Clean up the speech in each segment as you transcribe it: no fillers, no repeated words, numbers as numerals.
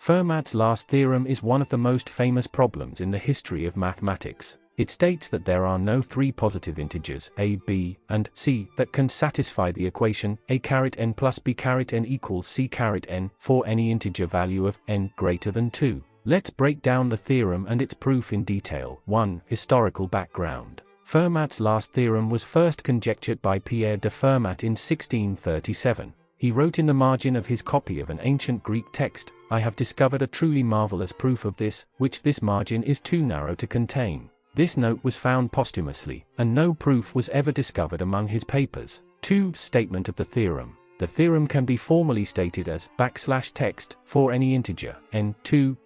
Fermat's last theorem is one of the most famous problems in the history of mathematics. It states that there are no three positive integers, a, b, and c, that can satisfy the equation a(n plus b(n) equals c(n) for any integer value of n greater than 2. Let's break down the theorem and its proof in detail. 1. Historical background. Fermat's last theorem was first conjectured by Pierre de Fermat in 1637. He wrote in the margin of his copy of an ancient Greek text, "I have discovered a truly marvelous proof of this, which this margin is too narrow to contain." This note was found posthumously, and no proof was ever discovered among his papers. 2. Statement of the theorem. The theorem can be formally stated as \text for any integer n. 2.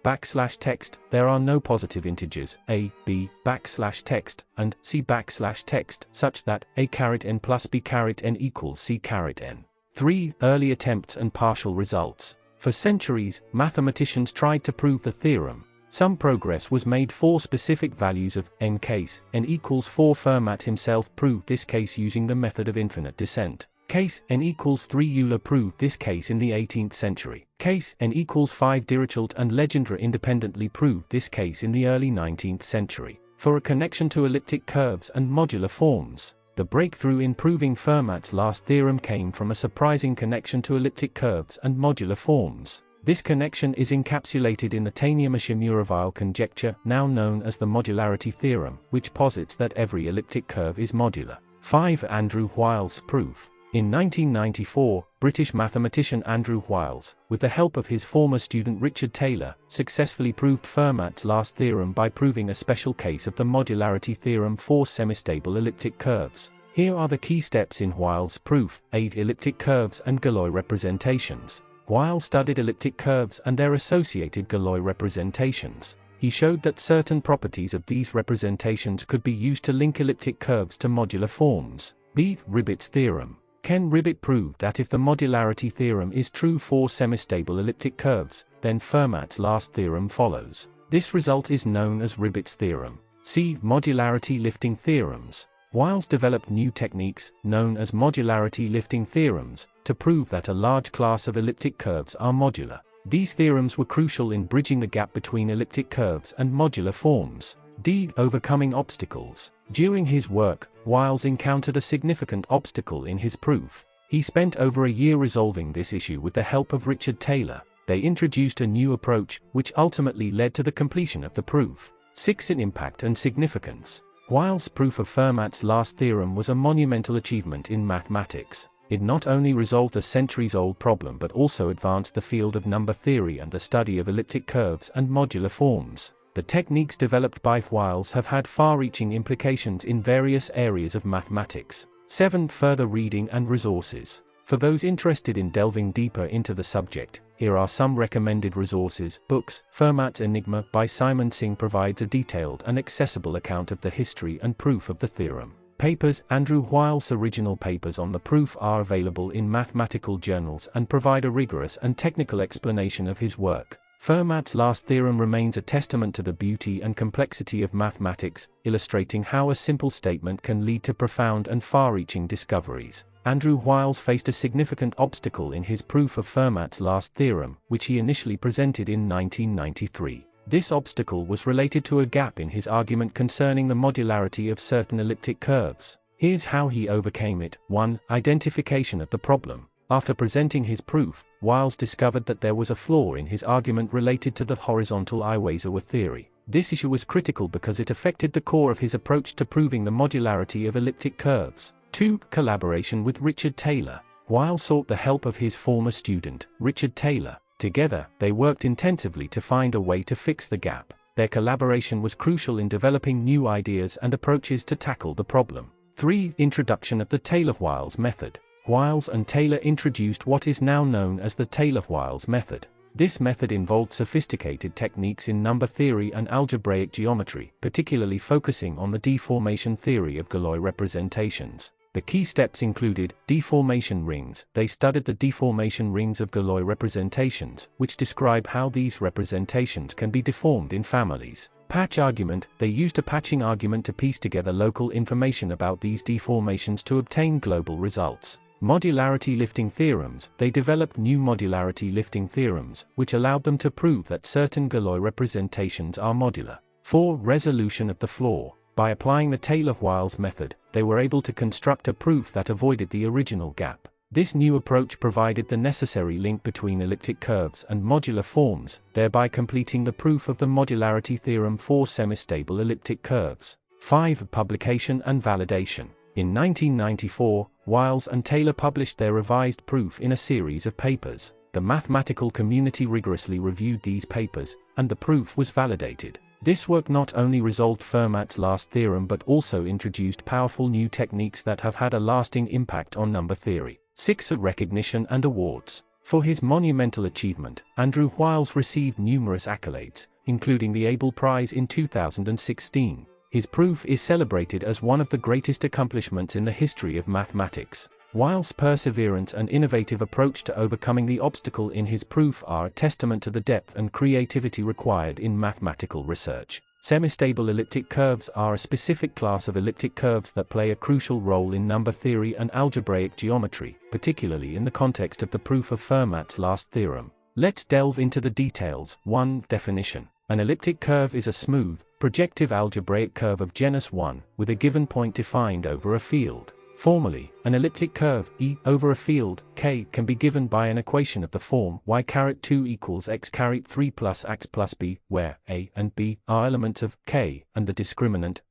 \text. There are no positive integers a, b, \text, and c \text such that a(n plus b(n) equals c(n). 3. Early attempts and partial results. For centuries, mathematicians tried to prove the theorem. Some progress was made for specific values of n case n equals 4. Fermat himself proved this case using the method of infinite descent. Case n equals 3. Euler proved this case in the 18th century. Case n equals 5. Dirichlet and Legendre independently proved this case in the early 19th century. For a connection to elliptic curves and modular forms. The breakthrough in proving Fermat's last theorem came from a surprising connection to elliptic curves and modular forms. This connection is encapsulated in the Taniyama-Shimura conjecture, now known as the modularity theorem, which posits that every elliptic curve is modular. 5. Andrew Wiles' proof. In 1994, British mathematician Andrew Wiles, with the help of his former student Richard Taylor, successfully proved Fermat's last theorem by proving a special case of the modularity theorem for semistable elliptic curves. Here are the key steps in Wiles' proof: 8 elliptic curves and Galois representations. Wiles studied elliptic curves and their associated Galois representations. He showed that certain properties of these representations could be used to link elliptic curves to modular forms. B. Ribet's theorem. Ken Ribet proved that if the modularity theorem is true for semistable elliptic curves, then Fermat's last theorem follows. This result is known as Ribet's theorem. C. Modularity lifting theorems. Wiles developed new techniques, known as modularity lifting theorems, to prove that a large class of elliptic curves are modular. These theorems were crucial in bridging the gap between elliptic curves and modular forms. D. Overcoming obstacles. During his work, Wiles encountered a significant obstacle in his proof. He spent over a year resolving this issue with the help of Richard Taylor. They introduced a new approach, which ultimately led to the completion of the proof. 6. In impact and significance. Wiles' proof of Fermat's last theorem was a monumental achievement in mathematics. It not only resolved a centuries-old problem but also advanced the field of number theory and the study of elliptic curves and modular forms. The techniques developed by Wiles have had far-reaching implications in various areas of mathematics. 7. Further reading and resources. For those interested in delving deeper into the subject, here are some recommended resources. Books. Fermat's Enigma by Simon Singh provides a detailed and accessible account of the history and proof of the theorem. Papers. Andrew Wiles' original papers on the proof are available in mathematical journals and provide a rigorous and technical explanation of his work. Fermat's last theorem remains a testament to the beauty and complexity of mathematics, illustrating how a simple statement can lead to profound and far-reaching discoveries. Andrew Wiles faced a significant obstacle in his proof of Fermat's last theorem, which he initially presented in 1993. This obstacle was related to a gap in his argument concerning the modularity of certain elliptic curves. Here's how he overcame it. 1. Identification of the problem. After presenting his proof, Wiles discovered that there was a flaw in his argument related to the horizontal Iwasawa theory. This issue was critical because it affected the core of his approach to proving the modularity of elliptic curves. 2. Collaboration with Richard Taylor. Wiles sought the help of his former student, Richard Taylor. Together, they worked intensively to find a way to fix the gap. Their collaboration was crucial in developing new ideas and approaches to tackle the problem. 3. Introduction of the Taylor-Wiles method. Wiles and Taylor introduced what is now known as the Taylor-Wiles method. This method involved sophisticated techniques in number theory and algebraic geometry, particularly focusing on the deformation theory of Galois representations. The key steps included deformation rings. They studied the deformation rings of Galois representations, which describe how these representations can be deformed in families. Patch argument. They used a patching argument to piece together local information about these deformations to obtain global results. Modularity lifting theorems. They developed new modularity lifting theorems, which allowed them to prove that certain Galois representations are modular. 4. Resolution of the flaw. By applying the Taylor-Wiles method, they were able to construct a proof that avoided the original gap. This new approach provided the necessary link between elliptic curves and modular forms, thereby completing the proof of the modularity theorem for semistable elliptic curves. 5. Publication and validation. In 1994, Wiles and Taylor published their revised proof in a series of papers. The mathematical community rigorously reviewed these papers, and the proof was validated. This work not only resolved Fermat's last theorem but also introduced powerful new techniques that have had a lasting impact on number theory. 6. Recognition and awards. For his monumental achievement, Andrew Wiles received numerous accolades, including the Abel Prize in 2016. His proof is celebrated as one of the greatest accomplishments in the history of mathematics. Wiles' perseverance and innovative approach to overcoming the obstacle in his proof are a testament to the depth and creativity required in mathematical research. Semistable elliptic curves are a specific class of elliptic curves that play a crucial role in number theory and algebraic geometry, particularly in the context of the proof of Fermat's last theorem. Let's delve into the details. 1. Definition. An elliptic curve is a smooth, projective algebraic curve of genus 1, with a given point defined over a field. Formally, an elliptic curve, E, over a field, K, can be given by an equation of the form y2 equals x3 plus x plus b, where A and B are elements of K, and the discriminant,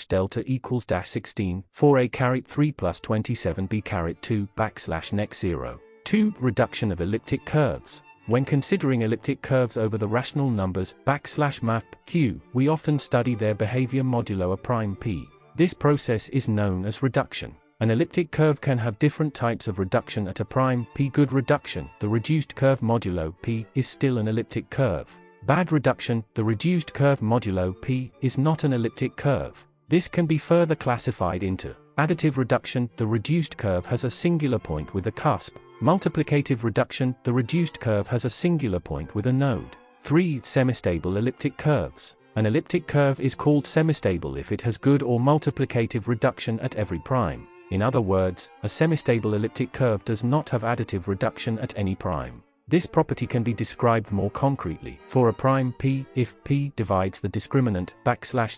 \delta equals -16, for A3 plus 27 B2 \next 0. 2. Reduction of elliptic curves. When considering elliptic curves over the rational numbers, \math q, we often study their behavior modulo a prime p. This process is known as reduction. An elliptic curve can have different types of reduction at a prime p. Good reduction, the reduced curve modulo p, is still an elliptic curve. Bad reduction, the reduced curve modulo p, is not an elliptic curve. This can be further classified into additive reduction, the reduced curve has a singular point with a cusp. Multiplicative reduction, the reduced curve has a singular point with a node. 3. Semistable elliptic curves. An elliptic curve is called semistable if it has good or multiplicative reduction at every prime. In other words, a semistable elliptic curve does not have additive reduction at any prime. This property can be described more concretely. For a prime p, if p divides the discriminant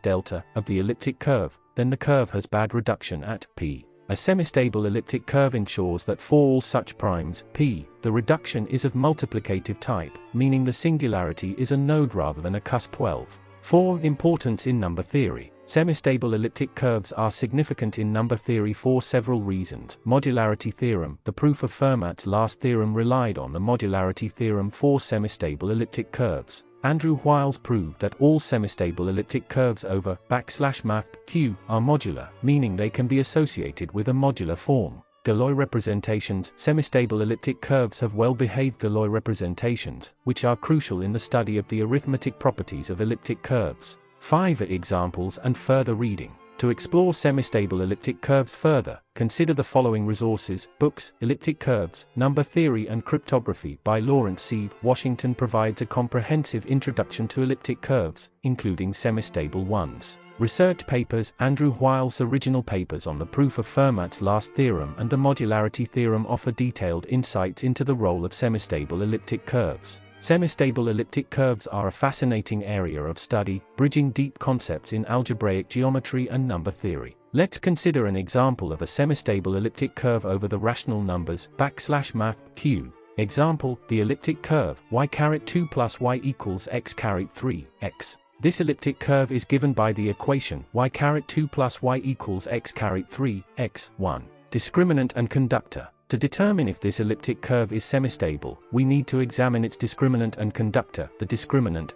\delta of the elliptic curve, then the curve has bad reduction at p. A semistable elliptic curve ensures that for all such primes, p, the reduction is of multiplicative type, meaning the singularity is a node rather than a cusp. 12. 4. Importance in number theory. Semistable elliptic curves are significant in number theory for several reasons. Modularity theorem. The proof of Fermat's last theorem relied on the modularity theorem for semistable elliptic curves. Andrew Wiles proved that all semistable elliptic curves over \math q are modular, meaning they can be associated with a modular form. Galois representations. Semistable elliptic curves have well-behaved Galois representations, which are crucial in the study of the arithmetic properties of elliptic curves. 5. Examples and further reading. To explore semistable elliptic curves further, consider the following resources: books, Elliptic Curves, Number Theory and Cryptography by Lawrence C. Washington provides a comprehensive introduction to elliptic curves, including semistable ones. Research papers. Andrew Wiles' original papers on the proof of Fermat's last theorem and the modularity theorem offer detailed insights into the role of semistable elliptic curves. Semistable elliptic curves are a fascinating area of study, bridging deep concepts in algebraic geometry and number theory. Let's consider an example of a semistable elliptic curve over the rational numbers \math q. Example: the elliptic curve y2 plus y equals x3 x. This elliptic curve is given by the equation y2 plus y equals x3 x. 1. Discriminant and conductor. To determine if this elliptic curve is semistable, we need to examine its discriminant and conductor. The discriminant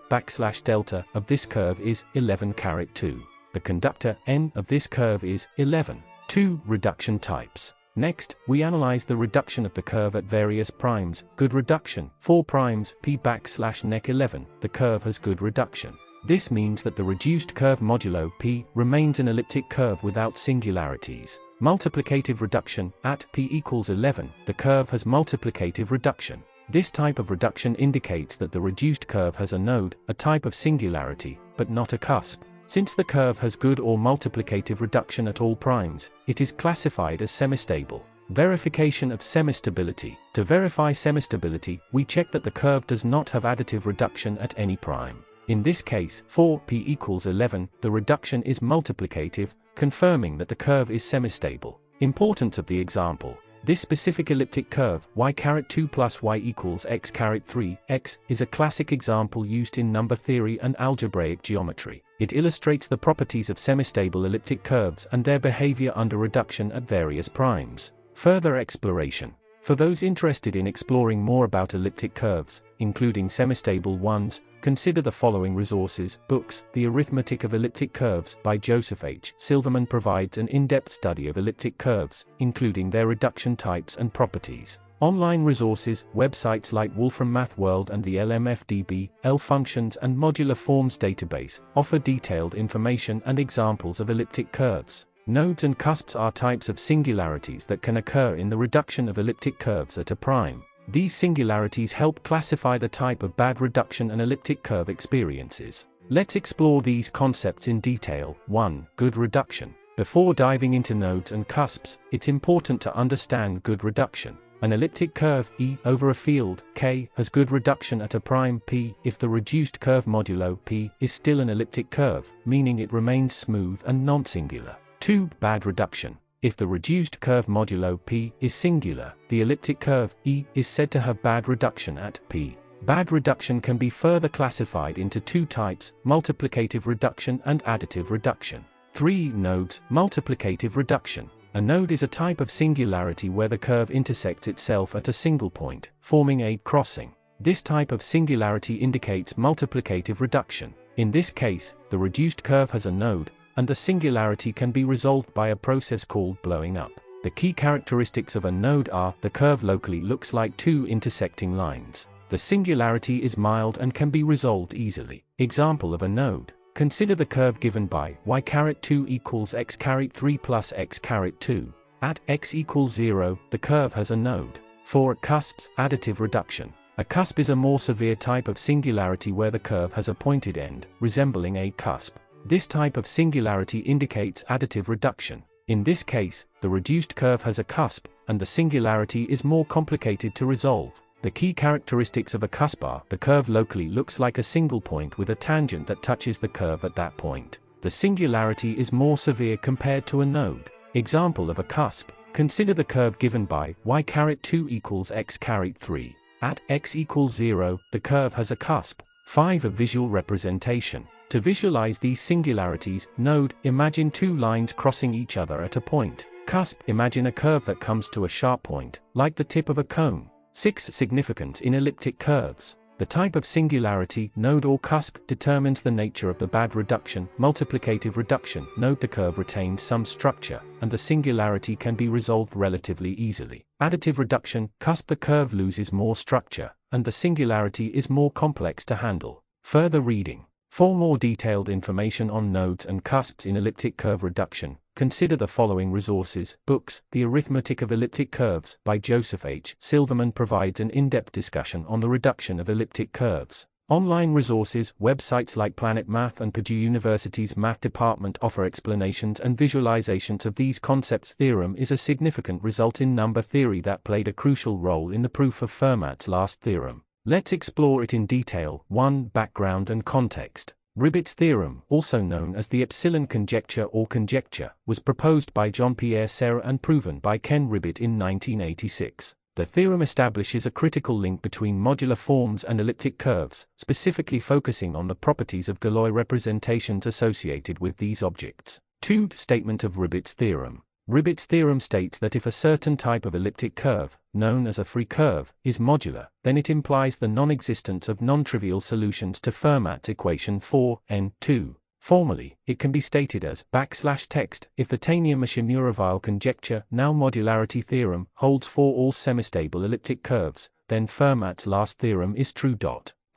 \delta of this curve is 11(2). The conductor n of this curve is 11. 2. Reduction types. Next, we analyze the reduction of the curve at various primes. Good reduction. For primes p\nec 11, the curve has good reduction. This means that the reduced curve modulo p remains an elliptic curve without singularities. Multiplicative reduction. At p equals 11, the curve has multiplicative reduction. This type of reduction indicates that the reduced curve has a node, a type of singularity, but not a cusp. Since the curve has good or multiplicative reduction at all primes, it is classified as semistable. Verification of semistability. To verify semistability, we check that the curve does not have additive reduction at any prime. In this case, for p equals 11, the reduction is multiplicative, confirming that the curve is semistable. Importance of the example. This specific elliptic curve, y2 plus y equals x3, x, is a classic example used in number theory and algebraic geometry. It illustrates the properties of semistable elliptic curves and their behavior under reduction at various primes. Further exploration. For those interested in exploring more about elliptic curves, including semistable ones, consider the following resources: books. The Arithmetic of Elliptic Curves by Joseph H. Silverman provides an in-depth study of elliptic curves, including their reduction types and properties. Online resources, websites like Wolfram Math World and the LMFDB, L Functions and Modular Forms database, offer detailed information and examples of elliptic curves. Nodes and cusps are types of singularities that can occur in the reduction of elliptic curves at a prime. These singularities help classify the type of bad reduction an elliptic curve experiences. Let's explore these concepts in detail. 1. Good reduction. Before diving into nodes and cusps, it's important to understand good reduction. An elliptic curve, E, over a field, K, has good reduction at a prime, P, if the reduced curve modulo, P, is still an elliptic curve, meaning it remains smooth and non-singular. 2. Bad reduction. If the reduced curve modulo P is singular, the elliptic curve, E, is said to have bad reduction at P. Bad reduction can be further classified into two types: multiplicative reduction and additive reduction. 3. Nodes. Multiplicative reduction. A node is a type of singularity where the curve intersects itself at a single point, forming a crossing. This type of singularity indicates multiplicative reduction. In this case, the reduced curve has a node, and the singularity can be resolved by a process called blowing up. The key characteristics of a node are: the curve locally looks like two intersecting lines. The singularity is mild and can be resolved easily. Example of a node. Consider the curve given by y2 equals x3 plus x2. At x equals 0, the curve has a node. 4. Cusps. Additive reduction. A cusp is a more severe type of singularity where the curve has a pointed end, resembling a cusp. This type of singularity indicates additive reduction. In this case, the reduced curve has a cusp, and the singularity is more complicated to resolve. The key characteristics of a cusp are: the curve locally looks like a single point with a tangent that touches the curve at that point. The singularity is more severe compared to a node. Example of a cusp. Consider the curve given by y2 equals x3. At x equals 0, the curve has a cusp. 5. A visual representation. To visualize these singularities: node, imagine two lines crossing each other at a point. Cusp, imagine a curve that comes to a sharp point, like the tip of a cone. 6. Significance in elliptic curves. The type of singularity, node or cusp, determines the nature of the bad reduction. Multiplicative reduction: node, the curve retains some structure, and the singularity can be resolved relatively easily. Additive reduction: cusp, the curve loses more structure, and the singularity is more complex to handle. Further reading. For more detailed information on nodes and cusps in elliptic curve reduction, consider the following resources. Books. The Arithmetic of Elliptic Curves by Joseph H. Silverman provides an in-depth discussion on the reduction of elliptic curves. Online resources, websites like Planet Math and Purdue University's Math Department offer explanations and visualizations of these concepts. Theorem is a significant result in number theory that played a crucial role in the proof of Fermat's last theorem. Let's explore it in detail. 1. Background and context. Ribet's theorem, also known as the epsilon conjecture or conjecture, was proposed by Jean-Pierre Serre and proven by Ken Ribet in 1986. The theorem establishes a critical link between modular forms and elliptic curves, specifically focusing on the properties of Galois representations associated with these objects. 2. Statement of Ribet's theorem. Ribet's theorem states that if a certain type of elliptic curve, known as a free curve, is modular, then it implies the non-existence of non-trivial solutions to Fermat's equation 4n2. Formally, it can be stated as \text if the Taniyama-Shimura conjecture, now modularity theorem, holds for all semistable elliptic curves, then Fermat's last theorem is true.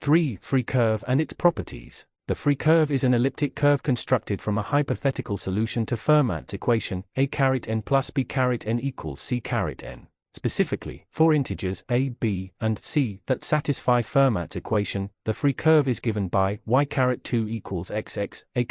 3. Free curve and its properties. The free curve is an elliptic curve constructed from a hypothetical solution to Fermat's equation, a⁻n plus b⁻n equals c⁻n. Specifically, for integers a, b, and c that satisfy Fermat's equation, the free curve is given by y2 equals xx, a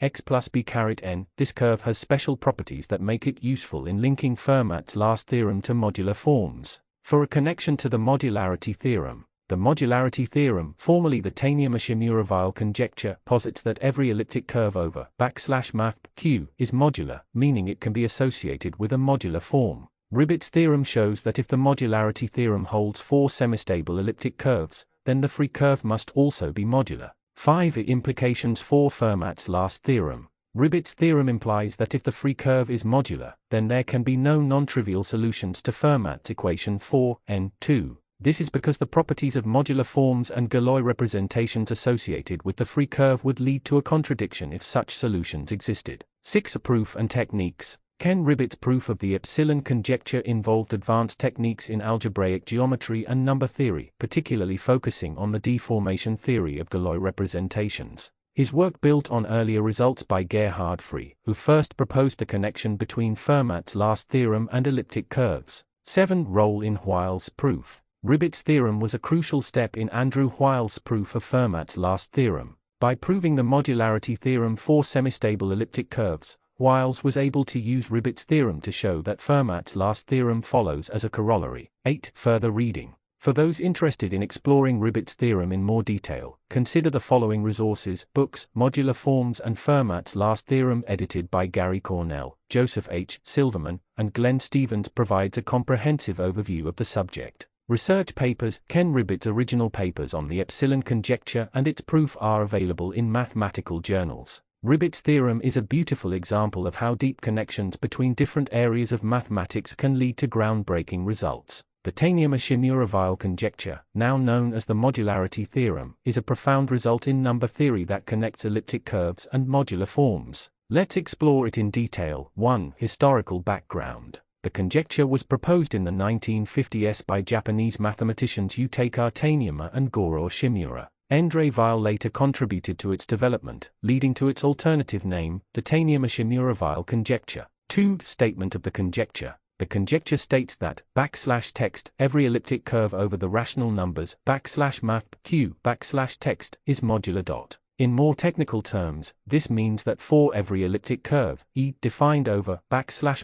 x plus b n. This curve has special properties that make it useful in linking Fermat's last theorem to modular forms. For a connection to the modularity theorem, the modularity theorem, formerly the Taniyama-Shimura conjecture, posits that every elliptic curve over \math q is modular, meaning it can be associated with a modular form. Ribet's theorem shows that if the modularity theorem holds four semistable elliptic curves, then the free curve must also be modular. 5. Implications for Fermat's last theorem. Ribet's theorem implies that if the free curve is modular, then there can be no non-trivial solutions to Fermat's equation for n2. This is because the properties of modular forms and Galois representations associated with the free curve would lead to a contradiction if such solutions existed. 6. Proof and techniques. Ken Ribet's proof of the epsilon conjecture involved advanced techniques in algebraic geometry and number theory, particularly focusing on the deformation theory of Galois representations. His work built on earlier results by Gerhard Frey, who first proposed the connection between Fermat's last theorem and elliptic curves. 7. Role in Wiles' proof. Ribet's theorem was a crucial step in Andrew Wiles' proof of Fermat's last theorem. By proving the modularity theorem for semistable elliptic curves, Wiles was able to use Ribet's theorem to show that Fermat's last theorem follows as a corollary. 8. Further reading. For those interested in exploring Ribet's theorem in more detail, consider the following resources: books, Modular Forms and Fermat's Last Theorem, edited by Gary Cornell. Joseph H. Silverman and Glenn Stevens provides a comprehensive overview of the subject. Research papers. Ken Ribet's original papers on the epsilon conjecture and its proof are available in mathematical journals. Ribet's theorem is a beautiful example of how deep connections between different areas of mathematics can lead to groundbreaking results. The Taniyama-Shimura conjecture, now known as the modularity theorem, is a profound result in number theory that connects elliptic curves and modular forms. Let's explore it in detail. 1. Historical background. The conjecture was proposed in the 1950s by Japanese mathematicians Yutaka Taniyama and Goro Shimura. Andrew Wiles later contributed to its development, leading to its alternative name, the Taniyama-Shimura conjecture. 2. Statement of the conjecture. The conjecture states that \text every elliptic curve over the rational numbers \math q \text is modular. In more technical terms, this means that for every elliptic curve E defined over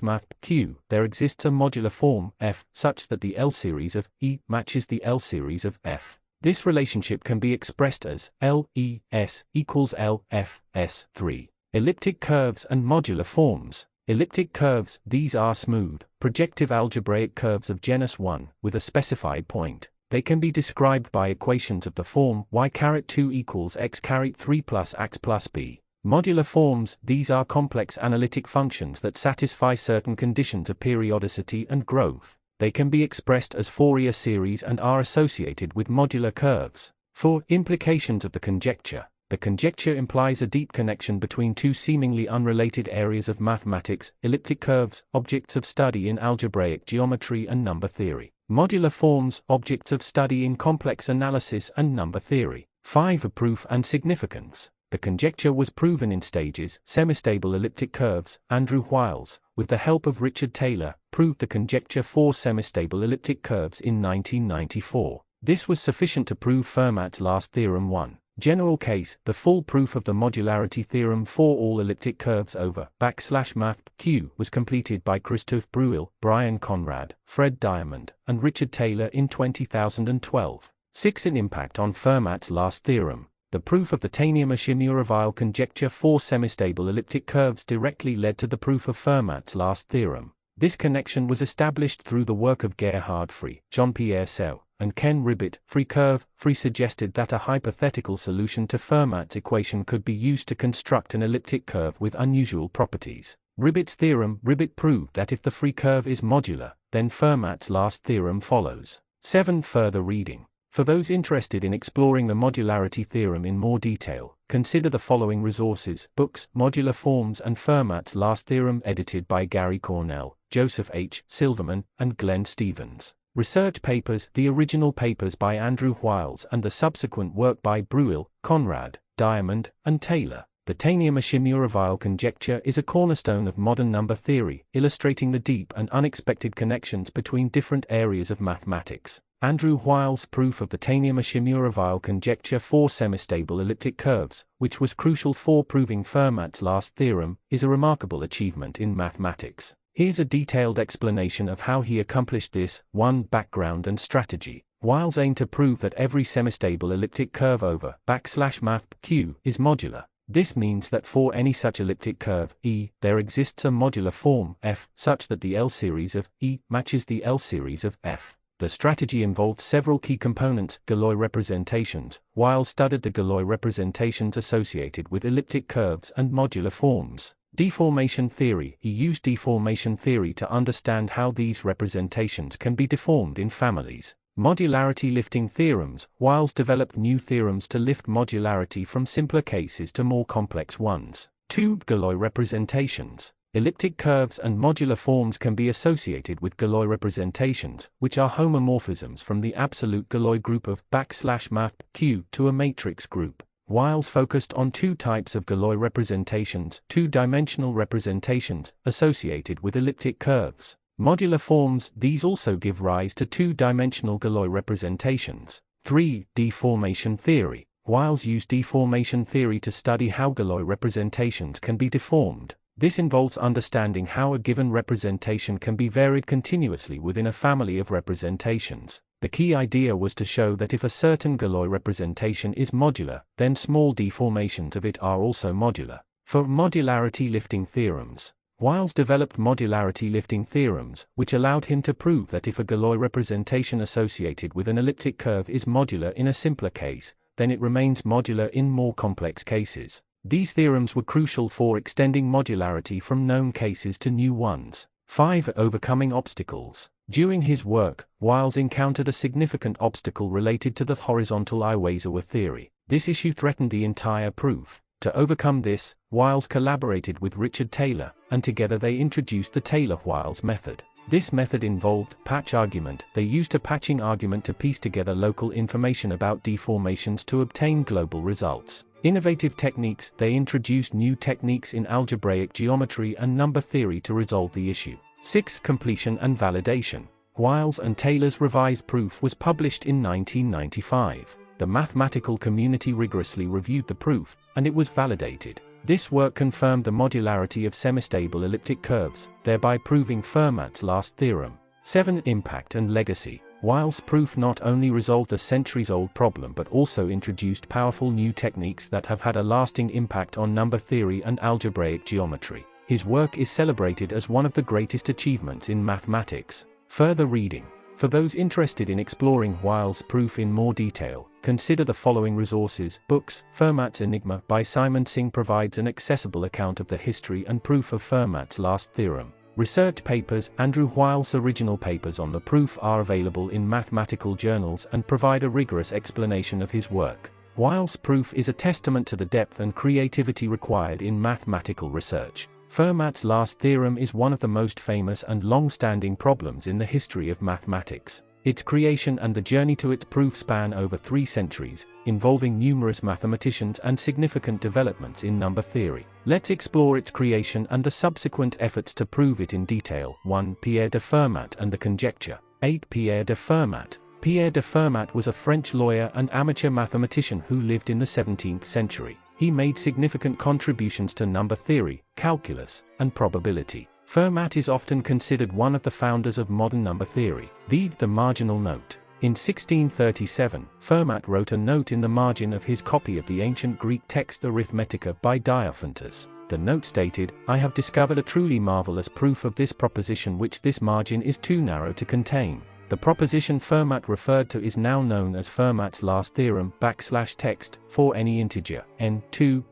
\math q, there exists a modular form f such that the L series of E matches the L series of f. This relationship can be expressed as L E S equals L F S 3. Elliptic curves and modular forms. Elliptic curves, these are smooth, projective algebraic curves of genus 1, with a specified point. They can be described by equations of the form y2 equals x3 plus x plus b. Modular forms, these are complex analytic functions that satisfy certain conditions of periodicity and growth. They can be expressed as Fourier series and are associated with modular curves. 4. Implications of the conjecture. The conjecture implies a deep connection between two seemingly unrelated areas of mathematics: elliptic curves, objects of study in algebraic geometry and number theory; modular forms, objects of study in complex analysis and number theory. 5. Proof and significance. The conjecture was proven in stages. Semistable elliptic curves. Andrew Wiles, with the help of Richard Taylor, proved the conjecture for semistable elliptic curves in 1994. This was sufficient to prove Fermat's last theorem. 1. General case. The full proof of the modularity theorem for all elliptic curves over \math q was completed by Christophe Breuil, Brian Conrad, Fred Diamond, and Richard Taylor in 2012. 6. An impact on Fermat's last theorem. The proof of the Taniyama-Shimura conjecture for semistable elliptic curves directly led to the proof of Fermat's last theorem. This connection was established through the work of Gerhard Frey, Jean-Pierre Serre, and Ken Ribet. Frey suggested that a hypothetical solution to Fermat's equation could be used to construct an elliptic curve with unusual properties. Ribet's theorem. Ribet proved that if the free curve is modular, then Fermat's last theorem follows. 7. Further reading. For those interested in exploring the modularity theorem in more detail, consider the following resources: books, Modular Forms and Fermat's Last Theorem, edited by Gary Cornell, Joseph H. Silverman, and Glenn Stevens. Research papers. The original papers by Andrew Wiles and the subsequent work by Breuil, Conrad, Diamond, and Taylor. The Taniyama-Shimura conjecture is a cornerstone of modern number theory, illustrating the deep and unexpected connections between different areas of mathematics. Andrew Wiles' proof of the Taniyama-Shimura conjecture for semistable elliptic curves, which was crucial for proving Fermat's last theorem, is a remarkable achievement in mathematics. Here's a detailed explanation of how he accomplished this. 1. Background and strategy. Wiles aimed to prove that every semistable elliptic curve over \math q is modular. This means that for any such elliptic curve, E, there exists a modular form, F, such that the L series of E matches the L series of F. The strategy involved several key components. Galois representations. Wiles studied the Galois representations associated with elliptic curves and modular forms. Deformation theory. He used deformation theory to understand how these representations can be deformed in families. Modularity lifting theorems. Wiles developed new theorems to lift modularity from simpler cases to more complex ones. 2. Galois representations. Elliptic curves and modular forms can be associated with Galois representations, which are homomorphisms from the absolute Galois group of \math q to a matrix group. Wiles focused on two types of Galois representations: two-dimensional representations, associated with elliptic curves. Modular forms. These also give rise to two-dimensional Galois representations. 3. Deformation theory. Wiles used deformation theory to study how Galois representations can be deformed. This involves understanding how a given representation can be varied continuously within a family of representations. The key idea was to show that if a certain Galois representation is modular, then small deformations of it are also modular. For modularity lifting theorems. Wiles developed modularity lifting theorems, which allowed him to prove that if a Galois representation associated with an elliptic curve is modular in a simpler case, then it remains modular in more complex cases. These theorems were crucial for extending modularity from known cases to new ones. 5. Overcoming obstacles. During his work, Wiles encountered a significant obstacle related to the horizontal Iwasawa theory. This issue threatened the entire proof. To overcome this, Wiles collaborated with Richard Taylor, and together they introduced the Taylor-Wiles method. This method involved patch argument. They used a patching argument to piece together local information about deformations to obtain global results. Innovative techniques. They introduced new techniques in algebraic geometry and number theory to resolve the issue. 6. Completion and validation. Wiles and Taylor's revised proof was published in 1995. The mathematical community rigorously reviewed the proof, and it was validated. This work confirmed the modularity of semistable elliptic curves, thereby proving Fermat's last theorem. 7. Impact and legacy. Wiles' proof not only resolved a centuries-old problem but also introduced powerful new techniques that have had a lasting impact on number theory and algebraic geometry. His work is celebrated as one of the greatest achievements in mathematics. Further reading. For those interested in exploring Wiles' proof in more detail, consider the following resources. Books. Fermat's Enigma by Simon Singh provides an accessible account of the history and proof of Fermat's last theorem. Research papers. Andrew Wiles' original papers on the proof are available in mathematical journals and provide a rigorous explanation of his work. Wiles' proof is a testament to the depth and creativity required in mathematical research. Fermat's last theorem is one of the most famous and long-standing problems in the history of mathematics. Its creation and the journey to its proof span over 3 centuries, involving numerous mathematicians and significant developments in number theory. Let's explore its creation and the subsequent efforts to prove it in detail. 1. Pierre de Fermat and the conjecture. 8. Pierre de Fermat. Pierre de Fermat was a French lawyer and amateur mathematician who lived in the 17th century. He made significant contributions to number theory, calculus, and probability. Fermat is often considered one of the founders of modern number theory. The marginal note. In 1637, Fermat wrote a note in the margin of his copy of the ancient Greek text Arithmetica by Diophantus. The note stated, "I have discovered a truly marvelous proof of this proposition which this margin is too narrow to contain." The proposition Fermat referred to is now known as Fermat's last theorem \text. For any integer n2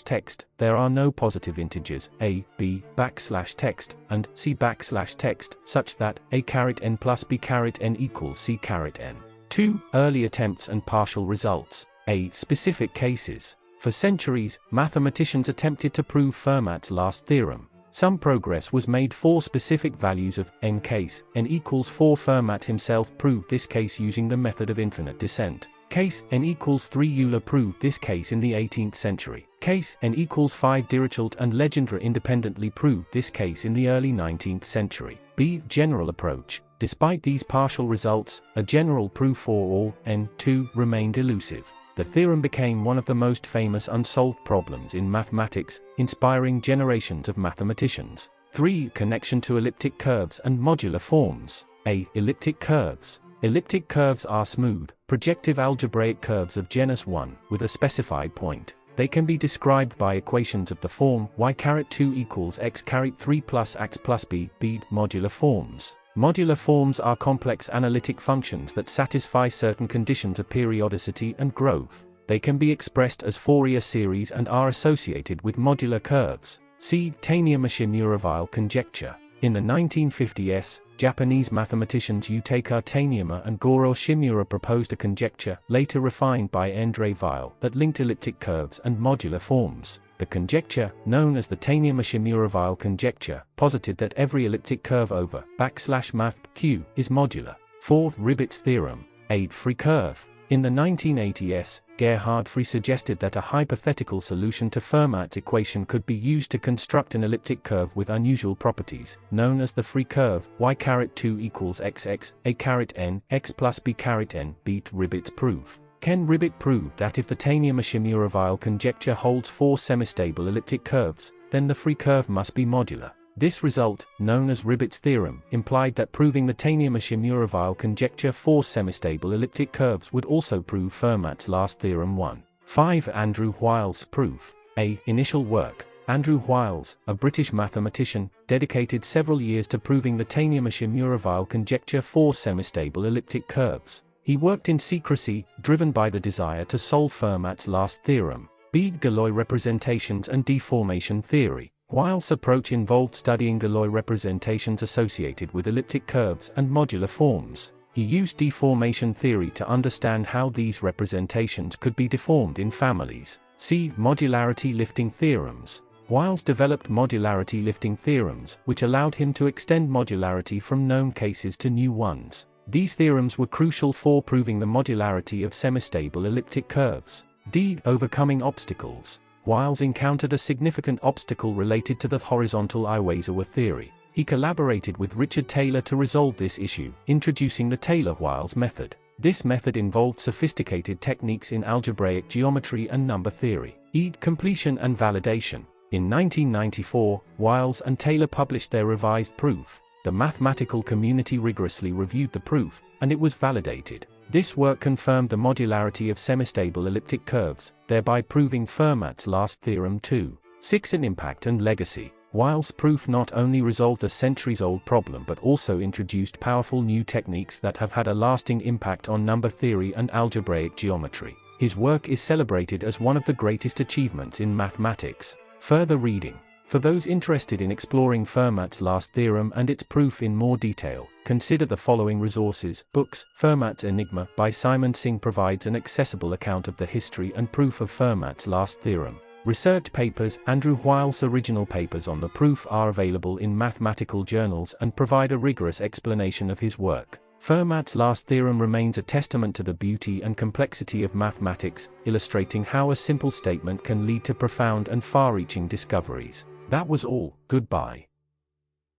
\text, there are no positive integers a, b \text, and c \text, such that a(n plus b(n) equals c(n). 2. Early attempts and partial results. Specific cases. For centuries, mathematicians attempted to prove Fermat's last theorem. Some progress was made for specific values of n case, n equals 4. Fermat himself proved this case using the method of infinite descent. Case n equals 3 Euler proved this case in the 18th century. Case n equals 5 Dirichlet and Legendre independently proved this case in the early 19th century. B. General approach. Despite these partial results, a general proof for all n2 remained elusive. The theorem became one of the most famous unsolved problems in mathematics, inspiring generations of mathematicians. 3. Connection to elliptic curves and modular forms. A. Elliptic curves. Elliptic curves are smooth, projective algebraic curves of genus 1, with a specified point. They can be described by equations of the form y2 equals x3 plus x plus b. Modular forms. Modular forms are complex analytic functions that satisfy certain conditions of periodicity and growth. They can be expressed as Fourier series and are associated with modular curves. See Taniyama-Shimura conjecture. In the 1950s, Japanese mathematicians Yutaka Taniyama and Goro Shimura proposed a conjecture, later refined by Andrew Wiles, that linked elliptic curves and modular forms. The conjecture, known as the Taniyama-Shimura conjecture, posited that every elliptic curve over \math q is modular. 4. Ribet's theorem. A free curve. In the 1980s, Gerhard Free suggested that a hypothetical solution to Fermat's equation could be used to construct an elliptic curve with unusual properties, known as the free curve. y2 equals xx, a x plus b n. Beat Ribet's proof. Ken Ribet proved that if the Taniyama-Shimura conjecture holds 4 semistable elliptic curves, then the free curve must be modular. This result, known as Ribet's theorem, implied that proving the Taniyama-Shimura conjecture 4 semistable elliptic curves would also prove Fermat's last theorem 1. 5. Andrew Wiles proof. A. Initial work. Andrew Wiles, a British mathematician, dedicated several years to proving the Taniyama-Shimura conjecture 4 semistable elliptic curves. He worked in secrecy, driven by the desire to solve Fermat's last theorem. B. Galois representations and deformation theory. Wiles' approach involved studying Galois representations associated with elliptic curves and modular forms. He used deformation theory to understand how these representations could be deformed in families. See modularity lifting theorems. Wiles developed modularity lifting theorems, which allowed him to extend modularity from known cases to new ones. These theorems were crucial for proving the modularity of semistable elliptic curves. D. Overcoming obstacles. Wiles encountered a significant obstacle related to the horizontal Iwasawa theory. He collaborated with Richard Taylor to resolve this issue, introducing the Taylor-Wiles method. This method involved sophisticated techniques in algebraic geometry and number theory. E. Completion and validation. In 1994, Wiles and Taylor published their revised proof. The mathematical community rigorously reviewed the proof, and it was validated. This work confirmed the modularity of semistable elliptic curves, thereby proving Fermat's last theorem 2. 6. An impact and legacy. Wiles' proof not only resolved a centuries-old problem but also introduced powerful new techniques that have had a lasting impact on number theory and algebraic geometry. His work is celebrated as one of the greatest achievements in mathematics. Further reading. For those interested in exploring Fermat's last theorem and its proof in more detail, consider the following resources. Books. Fermat's Enigma by Simon Singh provides an accessible account of the history and proof of Fermat's last theorem. Research papers. Andrew Wiles' original papers on the proof are available in mathematical journals and provide a rigorous explanation of his work. Fermat's last theorem remains a testament to the beauty and complexity of mathematics, illustrating how a simple statement can lead to profound and far-reaching discoveries. That was all. Goodbye.